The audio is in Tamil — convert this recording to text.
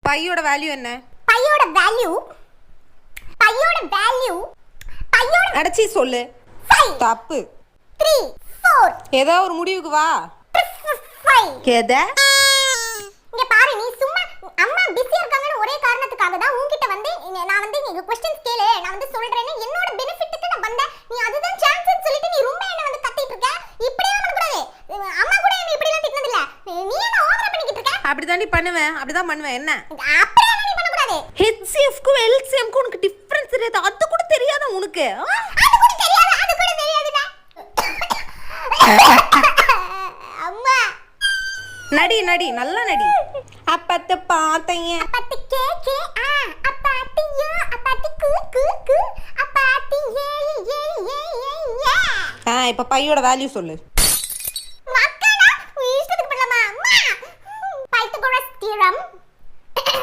பையோட வேல்யூ என்ன? பையோட வேல்யூ அடச்சி சொல்லு. 5 தப்பு. 3 4 ஏதோ ஒரு முடிவுக்கு வா. 5 எத? இங்க பாரு, நீ சும்மா அம்மா பிஸியா இருக்காங்கன்னு ஒரே காரணத்துக்காக தான் உன்கிட்ட வந்து நான் வந்து நீங்க क्वेश्चंस கேளு, நான் வந்து சொல்றேன்னு என்னோட பெனிஃபிட்டுக்கு நான் வந்தேன். நீ அதுதான் சான்ஸ்னு சொல்லிட்டு நீ ரொம்ப என்ன வந்து கத்திட்டு இருக்க. இப்படியே பண்ண கூடாது. அம்மா கூட என்ன இப்படி எல்லாம் திட்டினது இல்ல. நீ என்ன ஓவரா பண்ணிக்கிட்டு இருக்க? அப்படிதான் நீ பண்ணுவேன். அப்படிதான் பண்ணுவேன். என்ன? அப்படியே நீ பண்ண கூடாது. HCF க்கு LCM க்கு உனக்கு டிஃபரன்ஸ் தெரியாது. அது கூட தெரியாத உனக்கு? அது கூட தெரியாதுடா. அம்மா நடி நல்லா நடி. அப்பத்த பாத்தைய அப்பத்தி கே அப்பத்தியா அப்பத்தி கூ அப்பத்தி ஏ இப்ப பையோட வேல்யூ சொல்லு.